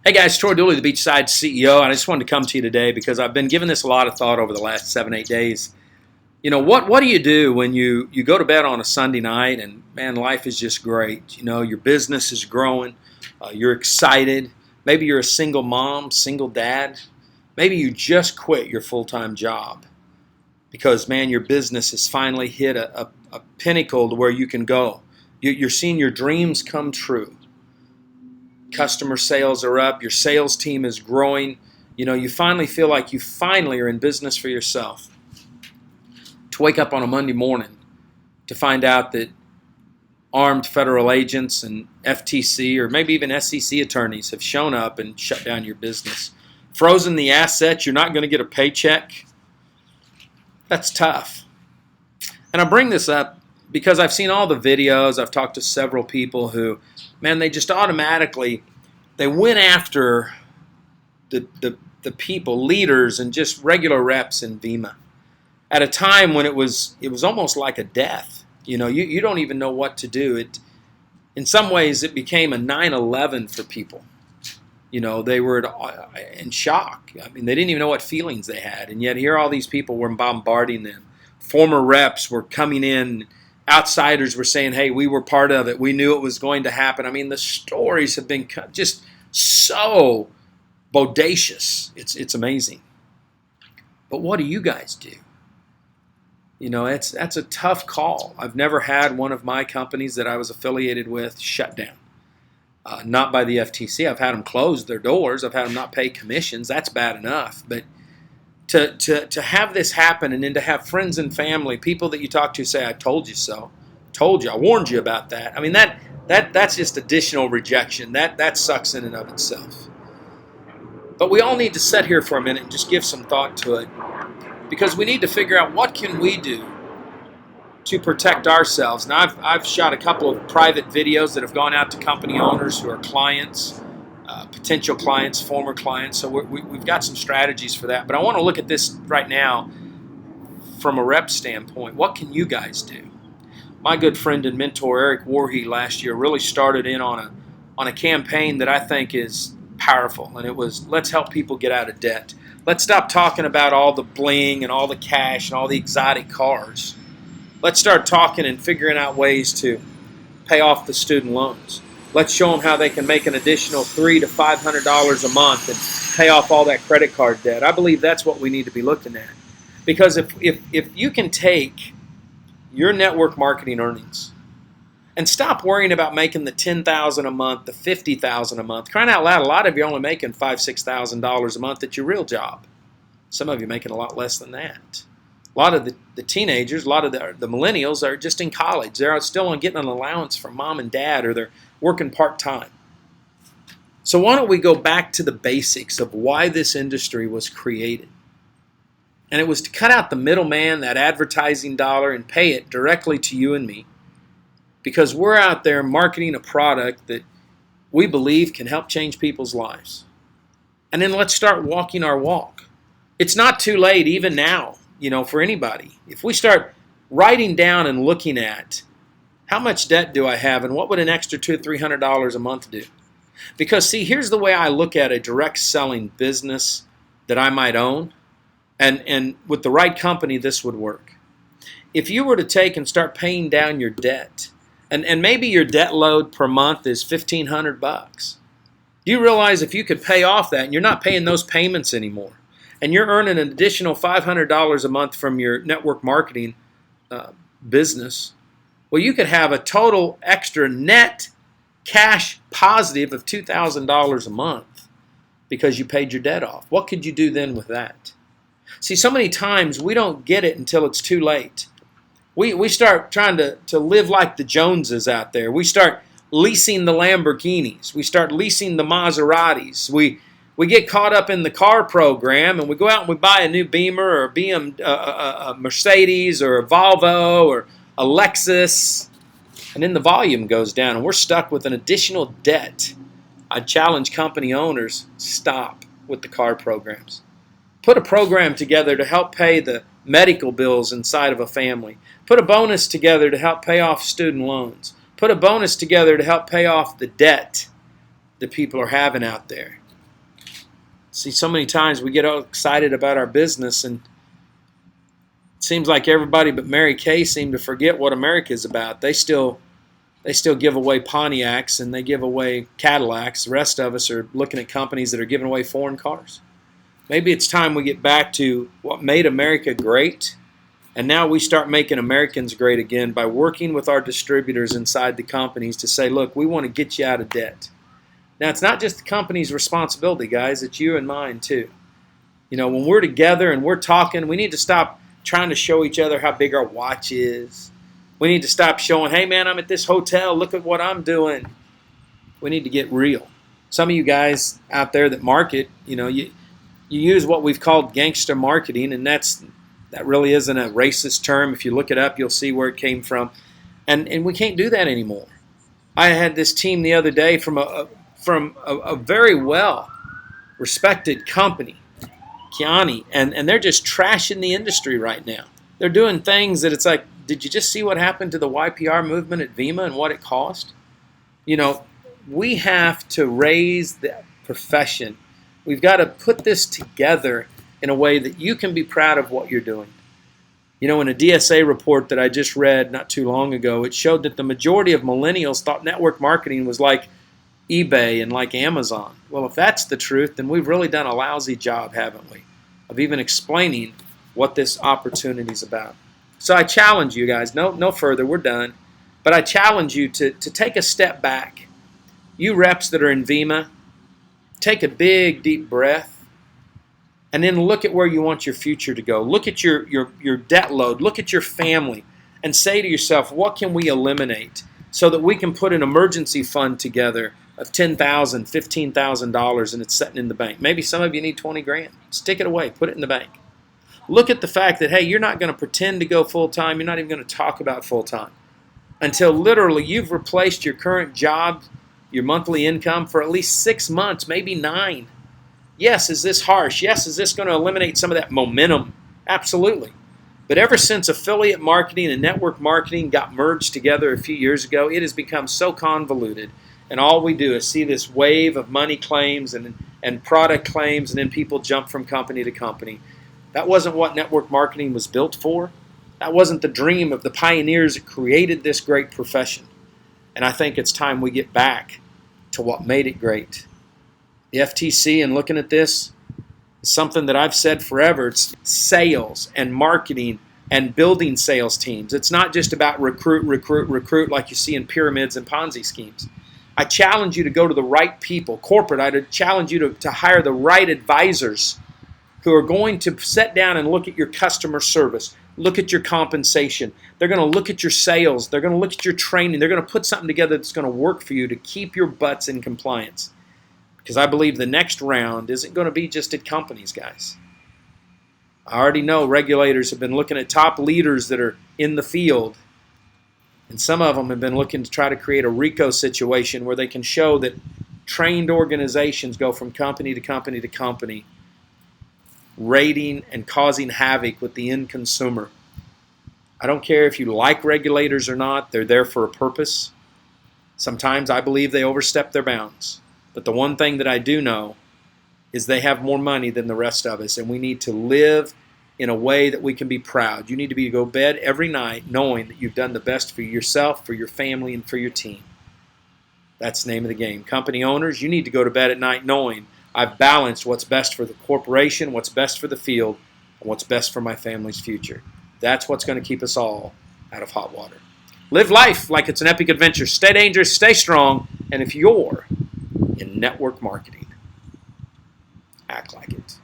Hey guys, Troy Dooley, the Beachside CEO, and I just wanted to come to you today because I've been giving this a lot of thought over the last 7-8 days. You know, what do you do when you go to bed on a Sunday night and, man, life is just great. You know, your business is growing, you're excited. Maybe you're a single mom, single dad. Maybe you just quit your full-time job because, man, your business has finally hit a pinnacle to where you can go. You're seeing your dreams come true. Customer sales are up, your sales team is growing. You know, you finally feel like you finally are in business for yourself. To wake up on a Monday morning to find out that armed federal agents and FTC or maybe even SEC attorneys have shown up and shut down your business. Frozen the assets, you're not going to get a paycheck. That's tough. And I bring this up because I've seen all the videos, I've talked to several people who, man, they just automatically, they went after the people, leaders, and just regular reps in VEMA at a time when it was almost like a death. You know, you don't even know what to do. In some ways, it became a 9/11 for people. You know, they were in shock. I mean, they didn't even know what feelings they had, and yet here all these people were bombarding them. Former reps were coming in. Outsiders were saying, hey, we were part of it. We knew it was going to happen. I mean, the stories have been just so bodacious. It's amazing. But what do you guys do? You know, that's a tough call. I've never had one of my companies that I was affiliated with shut down. Not by the FTC. I've had them close their doors. I've had them not pay commissions. That's bad enough. But to have this happen and then to have friends and family, people that you talk to say, I told you so, told you, I warned you about that. I mean, that's just additional rejection. That sucks in and of itself. But we all need to sit here for a minute and just give some thought to it because we need to figure out what can we do to protect ourselves. Now, I've shot a couple of private videos that have gone out to company owners who are clients, potential clients, former clients. So we've got some strategies for that. But I want to look at this right now from a rep standpoint. What can you guys do? My good friend and mentor Eric Warhe last year really started in on a campaign that I think is powerful, and it was let's help people get out of debt. Let's stop talking about all the bling and all the cash and all the exotic cars. Let's start talking and figuring out ways to pay off the student loans. Let's show them how they can make an additional $300 to $500 a month and pay off all that credit card debt. I believe that's what we need to be looking at. Because if you can take your network marketing earnings and stop worrying about making the $10,000 a month, the $50,000 a month. Crying out loud, a lot of you are only making $5,000, $6,000 a month at your real job. Some of you are making a lot less than that. A lot of the teenagers, a lot of the millennials are just in college. They're still getting an allowance from mom and dad, or they're working part-time. So why don't we go back to the basics of why this industry was created? And it was to cut out the middleman, that advertising dollar, and pay it directly to you and me. Because we're out there marketing a product that we believe can help change people's lives. And then let's start walking our walk. It's not too late even now, you know, for anybody. If we start writing down and looking at how much debt do I have and what would an extra $200 or $300 a month do? Because see, here's the way I look at a direct selling business that I might own. And with the right company, this would work. If you were to take and start paying down your debt, and maybe your debt load per month is $1,500. Do you realize if you could pay off that and you're not paying those payments anymore, and you're earning an additional $500 a month from your network marketing business, well, you could have a total extra net cash positive of $2,000 a month because you paid your debt off. What could you do then with that? See, so many times we don't get it until it's too late. We start trying to live like the Joneses out there. We start leasing the Lamborghinis. We start leasing the Maseratis. We get caught up in the car program and we go out and we buy a new Beamer or a Mercedes or a Volvo or a Lexus, and then the volume goes down and we're stuck with an additional debt. I challenge company owners, stop with the car programs. Put a program together to help pay the medical bills inside of a family. Put a bonus together to help pay off student loans. Put a bonus together to help pay off the debt that people are having out there. See, so many times we get all excited about our business, and it seems like everybody but Mary Kay seem to forget what America is about. They still give away Pontiacs and they give away Cadillacs. The rest of us are looking at companies that are giving away foreign cars. Maybe it's time we get back to what made America great, and now we start making Americans great again by working with our distributors inside the companies to say, look, we want to get you out of debt. Now, it's not just the company's responsibility, guys. It's you and mine, too. You know, when we're together and we're talking, we need to stop trying to show each other how big our watch is. We need to stop showing, hey, man, I'm at this hotel. Look at what I'm doing. We need to get real. Some of you guys out there that market, you use what we've called gangster marketing, and that really isn't a racist term. If you look it up, you'll see where it came from. And we can't do that anymore. I had this team the other day from a very well respected company, Kiani, and they're just trashing the industry right now. They're doing things that it's like, did you just see what happened to the YPR movement at VEMA and what it cost? We have to raise the profession. We've got to put this together in a way that you can be proud of what you're doing. In a DSA report that I just read not too long ago, it showed that the majority of millennials thought network marketing was like eBay and like Amazon. Well, if that's the truth, then we've really done a lousy job, haven't we, of even explaining what this opportunity is about. So I challenge you guys, no further, we're done, but I challenge you to take a step back. You reps that are in VEMA, take a big, deep breath, and then look at where you want your future to go. Look at your debt load, look at your family, and say to yourself, what can we eliminate so that we can put an emergency fund together of $10,000, $15,000, and it's sitting in the bank. Maybe some of you need 20 grand. Stick it away, put it in the bank. Look at the fact that, hey, you're not going to pretend to go full-time. You're not even going to talk about full-time until literally you've replaced your current job, your monthly income for at least 6 months, maybe 9. Yes, is this harsh? Yes, is this going to eliminate some of that momentum? Absolutely. But ever since affiliate marketing and network marketing got merged together a few years ago, it has become so convoluted. And all we do is see this wave of money claims and product claims, and then people jump from company to company. That wasn't what network marketing was built for. That wasn't the dream of the pioneers that created this great profession. And I think it's time we get back to what made it great. The FTC, and looking at this, is something that I've said forever. It's sales and marketing and building sales teams. It's not just about recruit like you see in pyramids and Ponzi schemes. I challenge you to go to the right people. Corporate, I challenge you to hire the right advisors who are going to sit down and look at your customer service, look at your compensation. They're going to look at your sales. They're going to look at your training. They're going to put something together that's going to work for you to keep your butts in compliance. Because I believe the next round isn't going to be just at companies, guys. I already know regulators have been looking at top leaders that are in the field, and some of them have been looking to try to create a RICO situation where they can show that trained organizations go from company to company to company, raiding and causing havoc with the end consumer. I don't care if you like regulators or not, they're there for a purpose. Sometimes I believe they overstep their bounds. But the one thing that I do know is they have more money than the rest of us, and we need to live in a way that we can be proud. You need to be to go to bed every night knowing that you've done the best for yourself, for your family, and for your team. That's the name of the game. Company owners, you need to go to bed at night knowing I've balanced what's best for the corporation, what's best for the field, and what's best for my family's future. That's what's going to keep us all out of hot water. Live life like it's an epic adventure. Stay dangerous, stay strong, and if you're in network marketing, act like it.